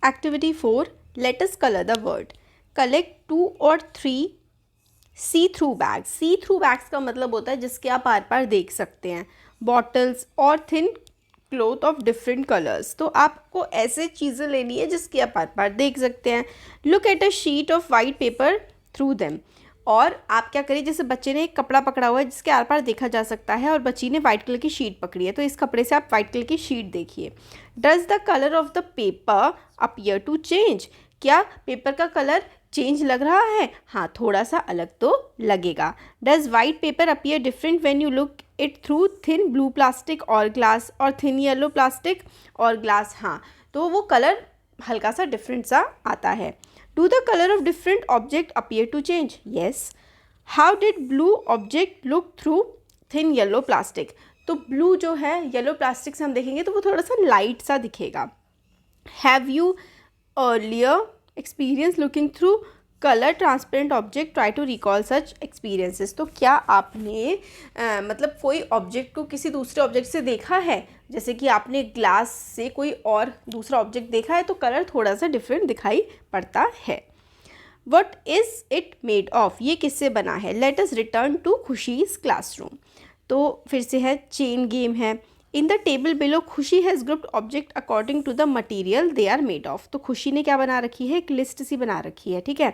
Activity 4. Let us color the word. Collect 2 or 3 see through bags. See through bags का मतलब होता है जिसके आप आर पार देख सकते हैं. बॉटल्स और thin cloth of different colours. तो आपको ऐसे चीज़ें लेनी है जिसकी आप आर पार देख सकते हैं. Look at a sheet of white paper through them. और आप क्या करिए, जैसे बच्चे ने एक कपड़ा पकड़ा हुआ है जिसके आर पार देखा जा सकता है और बच्ची ने वाइट कलर की शीट पकड़ी है, तो इस कपड़े से आप वाइट कलर की शीट देखिए. Does the colour of the paper appear to change. क्या पेपर का कलर चेंज लग रहा है? हाँ, थोड़ा सा अलग तो लगेगा. Does white paper appear different when you look it through thin blue plastic और ग्लास और थिन येलो प्लास्टिक और ग्लास. हाँ, तो वो कलर हल्का सा डिफरेंट सा आता है. Do the colour of different object appear to change? Yes. How did blue object look through thin yellow plastic. तो ब्लू जो है येलो प्लास्टिक से हम देखेंगे तो वो थोड़ा सा लाइट सा दिखेगा. Have you earlier experience looking through colour transparent object, try to recall such experiences. तो क्या आपने मतलब कोई ऑब्जेक्ट को किसी दूसरे ऑब्जेक्ट से देखा है, जैसे कि आपने ग्लास से कोई और दूसरा ऑब्जेक्ट देखा है तो कलर थोड़ा सा डिफरेंट दिखाई पड़ता है. What is it made of. ये किससे बना है? Let us return to Khushi's classroom. तो फिर से है चेन गेम है. In the table below Khushi has grouped object according to the material they are made of. तो खुशी ने क्या बना रखी है? एक लिस्ट सी बना रखी है. ठीक है,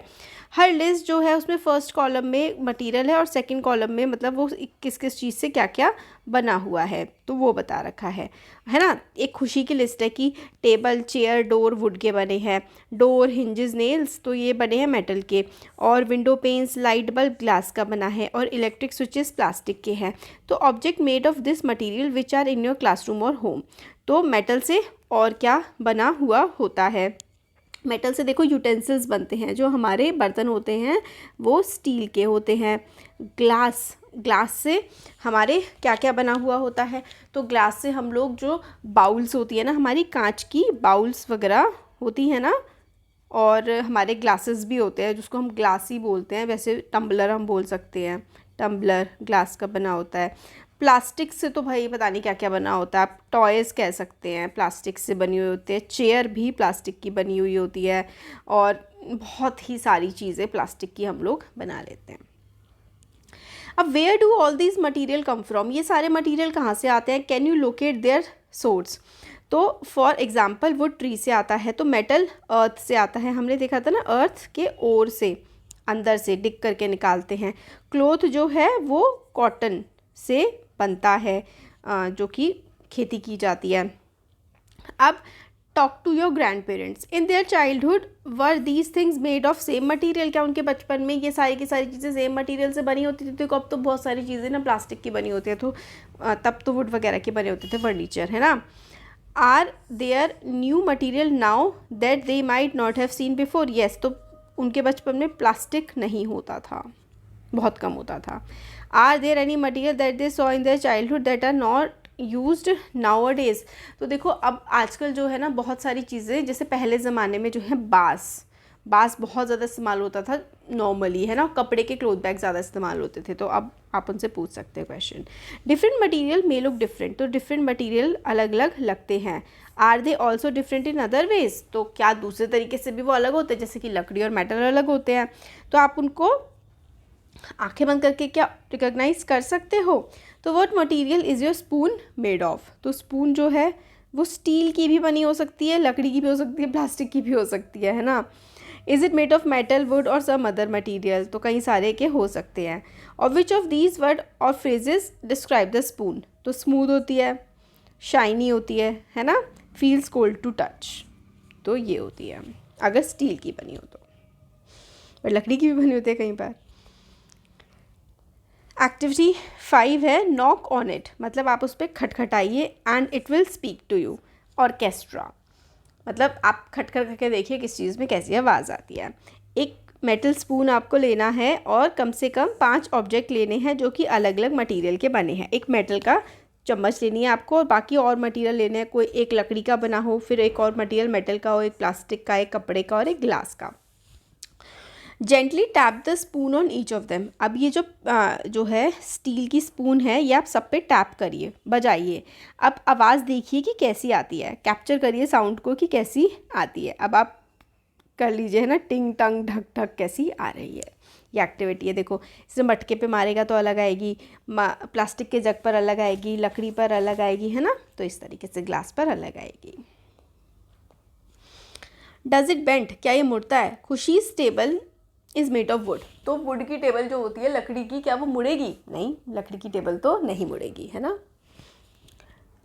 हर लिस्ट जो है उसमें फर्स्ट कॉलम में मटीरियल है और सेकंड कॉलम में मतलब वो किस किस चीज़ से क्या क्या बना हुआ है तो वो बता रखा है ना. एक खुशी की लिस्ट है कि टेबल चेयर डोर वुड के बने हैं, डोर हिंजेस नेल्स तो ये बने हैं मेटल के, और window panes light bulb glass का बना है, और इलेक्ट्रिक स्विचेस प्लास्टिक के हैं. तो object made of this material which are in your classroom और होम. तो मेटल से और क्या बना हुआ होता है? मेटल से देखो यूटेंसिल्स बनते हैं, जो हमारे बर्तन होते हैं वो स्टील के होते हैं. ग्लास से हमारे क्या क्या बना हुआ होता है? तो ग्लास से हम लोग जो बाउल्स होती है ना, हमारी कांच की बाउल्स वगैरह होती है ना, और हमारे ग्लासेस भी होते हैं जिसको हम ग्लास ही बोलते हैं. वैसे टम्बलर हम बोल सकते हैं, टम्बलर ग्लास का बना होता है. प्लास्टिक से तो भाई पता नहीं क्या क्या बना होता है. आप टॉयज़ कह सकते हैं प्लास्टिक से बनी हुई होती है. चेयर भी प्लास्टिक की बनी हुई होती है, और बहुत ही सारी चीज़ें प्लास्टिक की हम लोग बना लेते हैं. अब where do all these material come from. ये सारे मटीरियल कहाँ से आते हैं? Can you locate their source. तो फॉर एग्जाम्पल वुड ट्री से आता है, तो मेटल अर्थ से आता है. हमने देखा था ना, अर्थ के ओर से अंदर से डिग करके निकालते हैं. क्लोथ जो है वो कॉटन से बनता है, जो कि खेती की जाती है. अब talk to your grandparents. In their childhood were these things made of same material. क्या उनके बचपन में ये सारी की सारी चीज़ें सेम मटीरियल से बनी होती थी? देखो अब तो बहुत सारी चीज़ें ना प्लास्टिक की बनी होती है, तो तब तो वुड वगैरह के बने होते थे फर्नीचर, है ना. Are there new material now that they might not have seen before. Yes. तो उनके बचपन में प्लास्टिक नहीं होता था, बहुत कम होता था. Are there any material that they saw in their childhood that are not used nowadays. तो देखो अब आजकल जो है ना बहुत सारी चीज़ें, जैसे पहले ज़माने में जो है बांस बहुत ज़्यादा इस्तेमाल होता था नॉर्मली, है ना. कपड़े के क्लोथ बैग ज़्यादा इस्तेमाल होते थे. तो अब आप उनसे पूछ सकते हैं question. Different material may look different. तो डिफरेंट मटीरियल अलग अलग लगते हैं. Are they also different in other ways. तो क्या दूसरे तरीके से भी वो अलग होते हैं, जैसे कि लकड़ी और मेटल अलग होते हैं. तो आप उनको आंखें बंद करके क्या रिकॉग्नाइज कर सकते हो. तो what material is your spoon made of. तो स्पून जो है वो स्टील की भी बनी हो सकती है, लकड़ी की भी हो सकती है, प्लास्टिक की भी हो सकती है ना. Is it made of metal would और सम अदर मटीरियल. तो कई सारे के हो सकते हैं. और विच ऑफ दीज वर्ड और फ्रेजेस डिस्क्राइब द स्पून. तो स्मूथ होती है, शाइनी होती है ना. Feels cold to touch. तो ये होती है अगर स्टील की बनी हो तो, और लकड़ी की भी बनी होती है कई बार. एक्टिविटी 5 है नॉक ऑन इट. मतलब आप उस पर खटखटाइए and it will speak to you. Orchestra मतलब आप खटखट करके देखिए किस चीज़ में कैसी आवाज़ आती है. एक मेटल स्पून आपको लेना है और कम से कम 5 ऑब्जेक्ट लेने हैं जो कि अलग अलग मटेरियल के बने हैं. एक मेटल का चम्मच लेनी है आपको, और बाकी और मटेरियल लेने हैं. कोई एक लकड़ी का बना हो, फिर एक और मटेरियल मेटल का हो, एक प्लास्टिक का, एक कपड़े का और एक ग्लास का. Gently tap the spoon on each of them. अब ये जो है स्टील की स्पून है, ये आप सब पे टैप करिए, बजाइए। अब आवाज़ देखिए कि कैसी आती है, कैप्चर करिए साउंड को कि कैसी आती है। अब आप कर लीजिए, है ना, टिंग टंग ढक ढक कैसी आ रही है। ये एक्टिविटी है, देखो इसे मटके पे मारेगा तो अलग आएगी, प्लास्टिक के जग पर अलग आएगी, लकड़ी पर अलग आएगी, है ना, तो इस तरीके से ग्लास पर अलग आएगी। डज इट बेंट, क्या ये मुड़ता है? Khushi's table is made of would. तो वुड की टेबल जो होती है लकड़ी की, क्या वो मुड़ेगी? नहीं, लकड़ी की टेबल तो नहीं मुड़ेगी, है ना।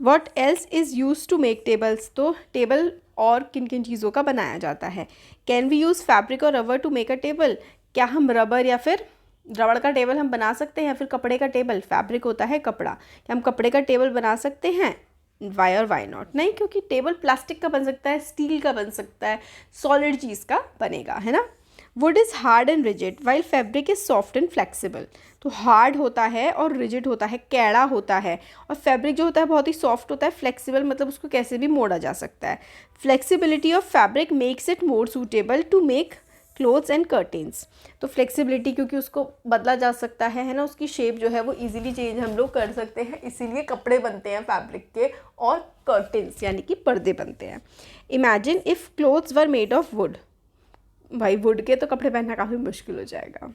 What else is used to make tables, तो टेबल और किन किन चीज़ों का बनाया जाता है? कैन वी यूज़ फैब्रिक और rubber to make a table, क्या हम रबर या फिर रबड़ का टेबल हम बना सकते हैं, या फिर कपड़े का टेबल, फैब्रिक होता है कपड़ा, क्या हम कपड़े का टेबल बना सकते हैं? वाई और वाई नॉट? नहीं, क्योंकि टेबल प्लास्टिक का बन सकता है, स्टील का बन सकता है, सॉलिड चीज़ का बनेगा, है ना। Would is hard and rigid while fabric is soft and flexible. तो हार्ड होता है और रिजिड होता है, कैड़ा होता है, और फैब्रिक जो होता है बहुत ही सॉफ्ट होता है, फ्लेक्सिबल मतलब उसको कैसे भी मोड़ा जा सकता है। Flexibility of fabric makes it more suitable to make clothes and curtains. तो फ्लेक्सिबिलिटी, क्योंकि उसको बदला जा सकता है ना, उसकी शेप जो है वो इजीली चेंज हम लोग कर सकते हैं, इसीलिए कपड़े बनते हैं फैब्रिक के, और कर्टेंस यानी कि पर्दे बनते हैं। Imagine if clothes were made of would, भाई वुड के तो कपड़े पहनना काफ़ी मुश्किल हो जाएगा,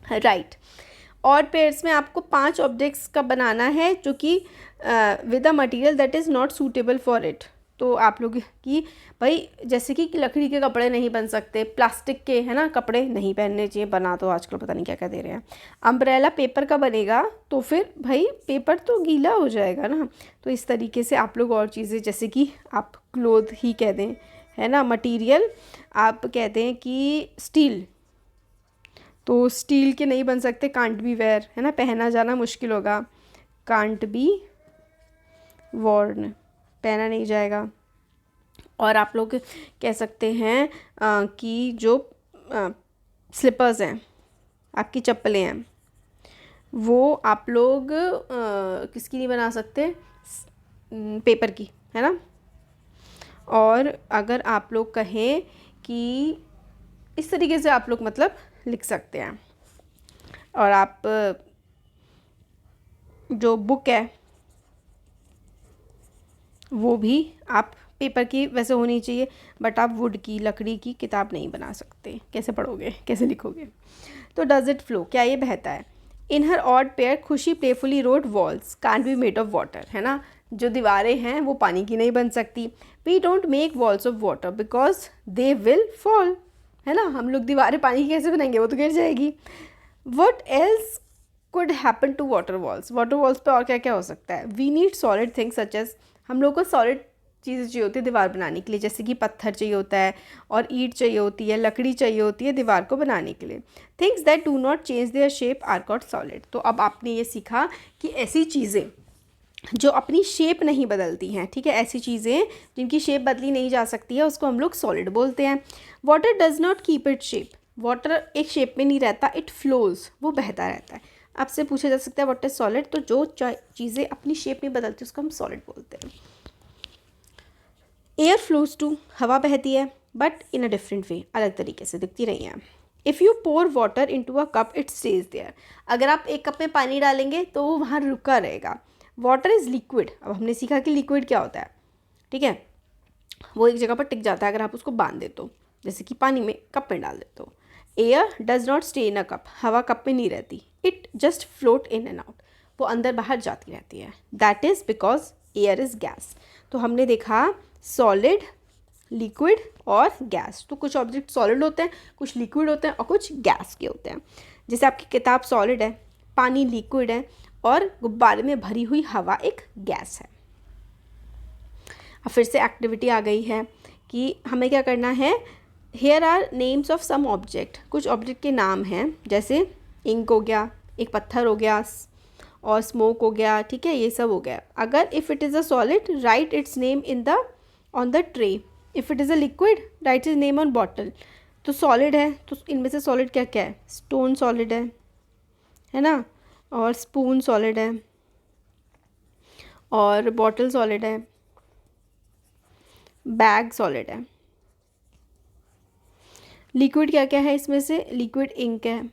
राइट। और पेयर्स में आपको 5 ऑब्जेक्ट्स का बनाना है जो कि with a material that is not suitable for it. तो आप लोग की भाई जैसे कि लकड़ी के कपड़े नहीं बन सकते, प्लास्टिक के, है ना, कपड़े नहीं पहनने चाहिए, बना तो आजकल पता नहीं क्या क्या दे रहे हैं। अम्ब्रेला पेपर का बनेगा तो फिर भाई पेपर तो गीला हो जाएगा ना, तो इस तरीके से आप लोग और चीज़ें, जैसे कि आप क्लोथ ही कह दें, है ना, मटीरियल आप कहते हैं कि स्टील, तो स्टील के नहीं बन सकते, कांट बी वेयर, है ना, पहना जाना मुश्किल होगा, कांट बी वॉर्न, पहना नहीं जाएगा। और आप लोग कह सकते हैं कि जो स्लिपर्स हैं, आपकी चप्पलें हैं, वो आप लोग किसकी नहीं बना सकते, पेपर की, है ना। और अगर आप लोग कहें कि इस तरीके से आप लोग मतलब लिख सकते हैं। और आप जो बुक है वो भी आप पेपर की वैसे होनी चाहिए, बट आप वुड की, लकड़ी की किताब नहीं बना सकते, कैसे पढ़ोगे, कैसे लिखोगे। तो डज इट फ्लो, क्या ये बहता है? इन हर ऑड पेयर खुशी playfully road walls can't be made of water, है ना, जो दीवारें हैं वो पानी की नहीं बन सकती। We don't make walls of water because they will fall, है ना, हम लोग दीवारें पानी की कैसे बनाएंगे, वो तो गिर जाएगी। What else could happen to water walls, water walls पे और क्या क्या हो सकता है? We need solid things such as, हम लोग को सॉलिड चीज़ें चाहिए होती है दीवार बनाने के लिए, जैसे कि पत्थर चाहिए होता है, और ईंट चाहिए होती है, लकड़ी चाहिए होती है दीवार को बनाने के लिए। Things that do not change their shape are called solid. तो अब आपने ये सीखा कि ऐसी चीज़ें जो अपनी शेप नहीं बदलती हैं, ठीक है, ऐसी चीज़ें जिनकी शेप बदली नहीं जा सकती है, उसको हम लोग सॉलिड बोलते हैं। Water does not keep it shape, water एक शेप में नहीं रहता, इट फ्लोज, वो बहता रहता है। आपसे पूछा जा सकता है व्हाट इज सॉलिड, तो जो चीज़ें अपनी शेप नहीं बदलती उसको हम सॉलिड बोलते हैं। एयर फ्लोज टू, हवा बहती है, but in a different way, अलग तरीके से दिखती नहीं है। If you pour water into a cup it stays there, अगर आप एक कप में पानी डालेंगे तो वो वहाँ रुका रहेगा। वाटर इज़ लिक्विड, अब हमने सीखा कि लिक्विड क्या होता है, ठीक है, वो एक जगह पर टिक जाता है अगर आप उसको बांध दे तो, जैसे कि पानी में कप में डाल दे तो। Air does not stay in a cup, हवा कप में नहीं रहती, it just float in and out, वो अंदर बाहर जाती रहती है। That is because air is gas. तो हमने देखा सॉलिड, लिक्विड और गैस। तो कुछ ऑब्जेक्ट सॉलिड होते हैं, कुछ लिक्विड होते हैं और कुछ गैस के होते हैं। जैसे आपकी किताब सॉलिड है, पानी लिक्विड है, और गुब्बारे में भरी हुई हवा एक गैस है। अब फिर से एक्टिविटी आ गई है कि हमें क्या करना है। Here are names of some object, कुछ ऑब्जेक्ट के नाम हैं, जैसे इंक हो गया, एक पत्थर हो गया, और स्मोक हो गया, ठीक है, ये सब हो गया। अगर if it is a solid right it's name in the on the tray, if it is a liquid right it's name on bottle. तो सॉलिड है तो इनमें से सॉलिड क्या क्या है? स्टोन सॉलिड है ना, और स्पून सॉलिड है, और बॉटल सॉलिड है, बैग सॉलिड है। लिक्विड क्या क्या है इसमें से, लिक्विड इंक है,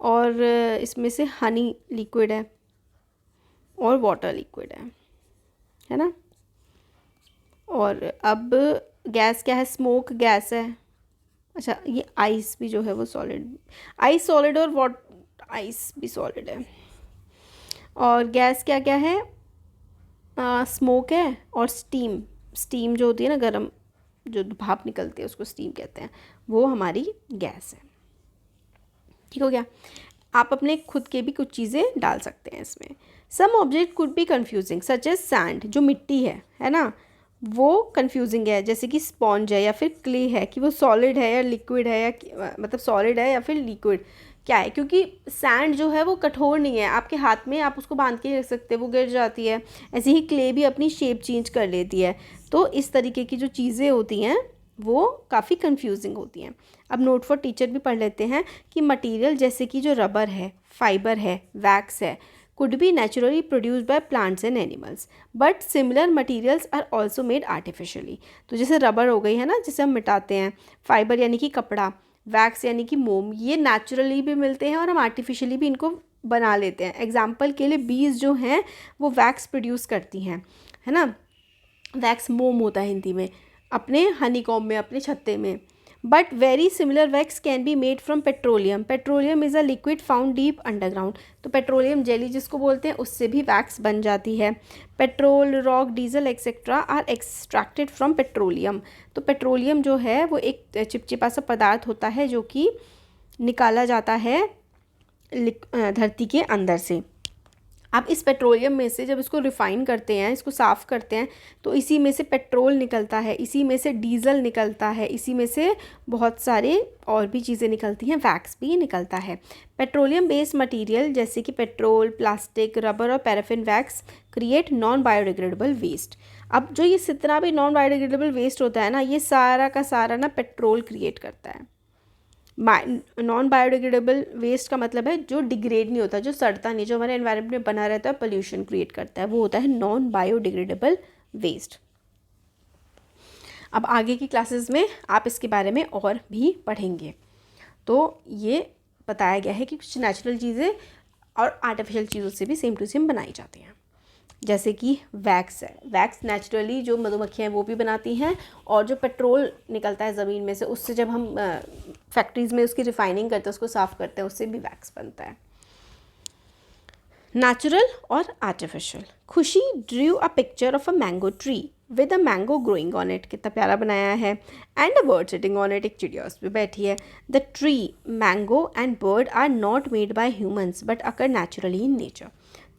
और इसमें से हनी लिक्विड है और वाटर लिक्विड है ना। और अब गैस क्या है, स्मोक गैस है। अच्छा, ये आइस भी जो है वो सॉलिड, आइस सॉलिड और आइस भी सॉलिड है। और गैस क्या क्या है, स्मोक है और स्टीम, स्टीम जो होती है ना, गर्म जो भाप निकलती है उसको स्टीम कहते हैं, वो हमारी गैस है। ठीक हो गया। आप अपने खुद के भी कुछ चीज़ें डाल सकते हैं इसमें। Some object could be confusing such as sand, जो मिट्टी है ना, वो कन्फ्यूजिंग है, जैसे कि स्पॉन्ज है या फिर क्ले है, कि वो सॉलिड है या लिक्विड है, या मतलब सॉलिड है या फिर लिक्विड क्या है, क्योंकि सैंड जो है वो कठोर नहीं है, आपके हाथ में आप उसको बांध के रख सकते हैं, वो गिर जाती है। ऐसे ही क्ले भी अपनी शेप चेंज कर लेती है। तो इस तरीके की जो चीज़ें होती हैं वो काफ़ी कंफ्यूजिंग होती हैं। अब नोट फॉर टीचर भी पढ़ लेते हैं कि मटेरियल जैसे कि जो रबर है, फाइबर है, वैक्स है, could be naturally produced by plants and animals but similar materials are also made artificially। तो जैसे रबर हो गई है ना, जिसे हम मिटाते हैं, फाइबर यानी कि कपड़ा, वैक्स यानी कि मोम, ये नेचुरली भी मिलते हैं और हम आर्टिफिशियली भी इनको बना लेते हैं। एग्जाम्पल के लिए बीज जो हैं वो वैक्स प्रोड्यूस करती हैं, है ना, वैक्स मोम होता है हिंदी में, अपने हनीकॉम्ब में, अपने छत्ते में। But very similar wax can be made from petroleum. Petroleum is a liquid found deep underground. तो पेट्रोलियम जेली जिसको बोलते हैं, उससे भी वैक्स बन जाती है। Petrol, rock, diesel etcetera are extracted from petroleum. तो पेट्रोलियम जो है वो एक चिपचिपा सा पदार्थ होता है जो कि निकाला जाता है धरती के अंदर से। आप इस पेट्रोलियम में से जब इसको रिफ़ाइन करते हैं, इसको साफ़ करते हैं, तो इसी में से पेट्रोल निकलता है, इसी में से डीजल निकलता है, इसी में से बहुत सारे और भी चीज़ें निकलती हैं, वैक्स भी निकलता है। पेट्रोलियम बेस्ड मटेरियल जैसे कि पेट्रोल, प्लास्टिक, रबर और paraffin wax create non biodegradable waste. अब जो ये जितना भी नॉन बायोडिग्रेडेबल वेस्ट होता है ना, ये सारा का सारा ना पेट्रोल क्रिएट करता है। नॉन बायोडिग्रेडेबल वेस्ट का मतलब है जो डिग्रेड नहीं होता, जो सड़ता नहीं, जो हमारे एनवायरनमेंट में बना रहता है, पोल्यूशन क्रिएट करता है, वो होता है नॉन बायोडिग्रेडेबल वेस्ट। अब आगे की क्लासेस में आप इसके बारे में और भी पढ़ेंगे। तो ये बताया गया है कि कुछ नेचुरल चीज़ें और आर्टिफिशियल चीज़ों से भी सेम टू सेम बनाई जाती हैं। जैसे कि वैक्स है, वैक्स नेचुरली जो मधुमक्खियाँ हैं वो भी बनाती हैं, और जो पेट्रोल निकलता है ज़मीन में से, उससे जब हम फैक्ट्रीज़ में उसकी रिफाइनिंग करते हैं, उसको साफ़ करते हैं, उससे भी वैक्स बनता है। नेचुरल और artificial. Khushi drew a picture of a mango tree with a mango growing on it, कितना प्यारा बनाया है, and a bird sitting on it, एक चिड़िया उस पर बैठी है। The tree, mango and bird are not made by humans but occur naturally in nature.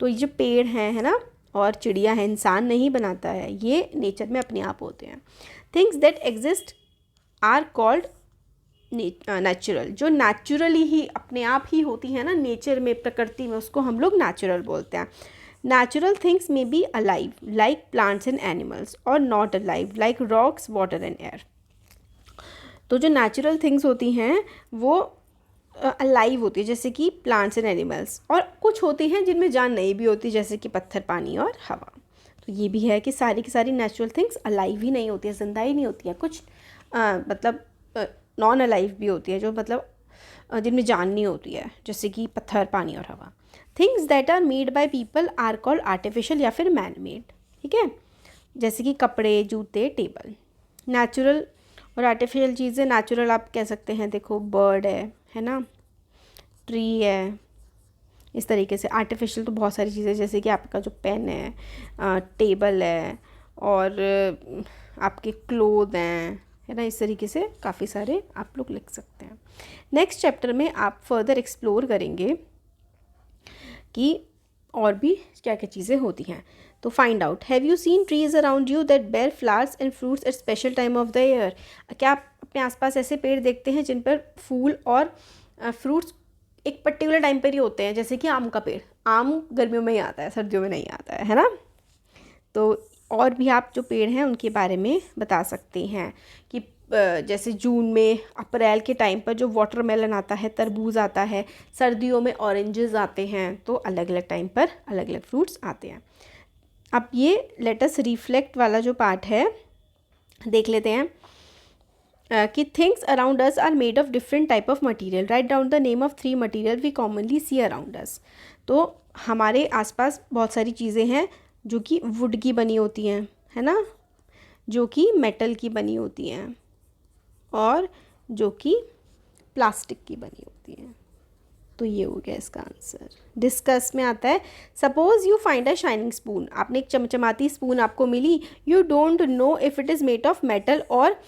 तो ये जो पेड़ हैं, है ना, और चिड़िया है, इंसान नहीं बनाता है, ये नेचर में अपने आप होते हैं। Things that exist are called natural. जो नेचुरली ही अपने आप ही होती है ना नेचर में, प्रकृति में, उसको हम लोग नेचुरल बोलते हैं। Natural things may be alive like plants and animals और not alive like rocks, water and air. तो जो नेचुरल थिंग्स होती हैं वो अलाइव होती है, जैसे कि प्लांट्स एंड एनिमल्स, और कुछ होती हैं जिनमें जान नहीं भी होती, जैसे कि पत्थर, पानी और हवा। तो ये भी है कि सारी की सारी नेचुरल थिंग्स अलाइव ही नहीं होती है, जिंदा ही नहीं होती है। कुछ मतलब नॉन अलाइव भी होती है, जो मतलब जिनमें जान नहीं होती है, जैसे कि पत्थर, पानी और हवा। Things that are made by people are called artificial या फिर मैन मेड। ठीक है, जैसे कि कपड़े, जूते, टेबल। नेचुरल और आर्टिफिशियल चीज़ें, नेचुरल आप कह सकते हैं, देखो बर्ड है ना, ट्री है, इस तरीके से। आर्टिफिशियल तो बहुत सारी चीज़ें, जैसे कि आपका जो पेन है, टेबल है, और आपके क्लोथ हैं, है ना, इस तरीके से काफ़ी सारे आप लोग लिख सकते हैं। नेक्स्ट चैप्टर में आप फर्दर एक्सप्लोर करेंगे कि और भी क्या क्या चीज़ें होती हैं। तो find out, have you seen trees around you that bear flowers and fruits at special time of the year. क्या आप अपने आसपास ऐसे पेड़ देखते हैं जिन पर फूल और फ्रूट्स एक पर्टिकुलर टाइम पर ही होते हैं, जैसे कि आम का पेड़, आम गर्मियों में ही आता है, सर्दियों में नहीं आता है ना। तो और भी आप जो पेड़ हैं उनके बारे में बता सकते हैं कि जैसे जून में, अप्रैल के टाइम पर जो वाटरमेलन आता है, तरबूज आता है, सर्दियों में ऑरेंजेस आते हैं। तो अलग अलग टाइम पर अलग अलग फ्रूट्स आते हैं। अब ये लेट अस रिफ्लेक्ट वाला जो पार्ट है देख लेते हैं। कि things around us are made of different type of material, write down the name of 3 material we commonly see around us. तो हमारे आसपास बहुत सारी चीज़ें हैं जो कि वुड की बनी होती हैं, है ना, जो कि मेटल की बनी होती हैं और जो कि प्लास्टिक की बनी होती हैं। तो ये हो गया इसका आंसर। डिस्कस में आता है, suppose you find a shining spoon, आपने एक चमचमाती स्पून आपको मिली, you don't know if it is made of metal और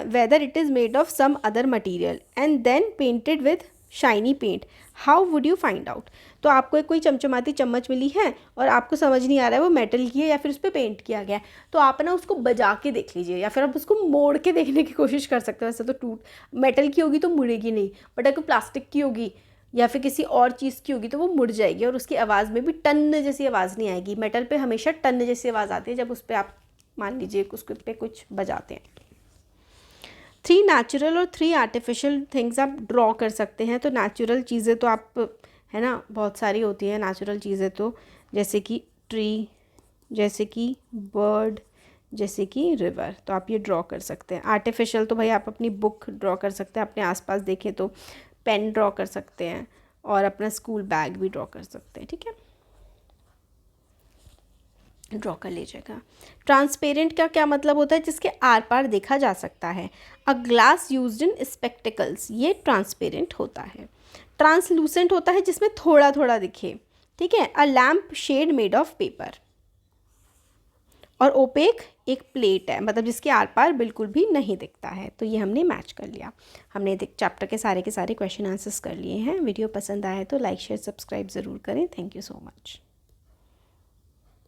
whether it is made of some other material and then painted with shiny paint, how would you find out. तो आपको एक कोई चमचमाती चम्मच मिली है और आपको समझ नहीं आ रहा है वो मेटल की है या फिर उस पर पेंट किया गया है, तो आप ना उसको बजा के देख लीजिए या फिर आप उसको मोड़ के देखने की कोशिश कर सकते हो। वैसे तो टूट मेटल की होगी तो मुड़ेगी नहीं, बट अगर प्लास्टिक की होगी या फिर किसी और चीज़ की होगी तो वो मुड़ जाएगी और उसकी आवाज़ में भी टन जैसी आवाज़ नहीं आएगी। मेटल पे हमेशा टन जैसी आवाज़ आती है जब उस पर आप मान लीजिए उसके पे कुछ बजाते हैं। 3 नेचुरल और 3 आर्टिफिशियल थिंग्स आप ड्रॉ कर सकते हैं। तो नेचुरल चीज़ें तो आप, है ना, बहुत सारी होती हैं नेचुरल चीज़ें, तो जैसे कि ट्री, जैसे कि बर्ड, जैसे कि रिवर, तो आप ये ड्रॉ कर सकते हैं। आर्टिफिशियल तो भाई आप अपनी बुक ड्रॉ कर सकते हैं, अपने आसपास देखें तो पेन ड्रॉ कर सकते हैं और अपना स्कूल बैग भी ड्रॉ कर सकते हैं, ठीक है, ड्रॉ कर लीजिएगा। ट्रांसपेरेंट का क्या मतलब होता है, जिसके आर पार देखा जा सकता है। A glass used in spectacles, ये ट्रांसपेरेंट होता है। ट्रांसलूसेंट होता है जिसमें थोड़ा थोड़ा दिखे, ठीक है। A lamp shade made of paper. और ओपेक एक प्लेट है, मतलब जिसके आर पार बिल्कुल भी नहीं दिखता है। तो ये हमने मैच कर लिया। हमने चैप्टर के सारे क्वेश्चन आंसर्स कर लिए हैं। वीडियो पसंद आए तो लाइक शेयर सब्सक्राइब ज़रूर करें। Thank you so much.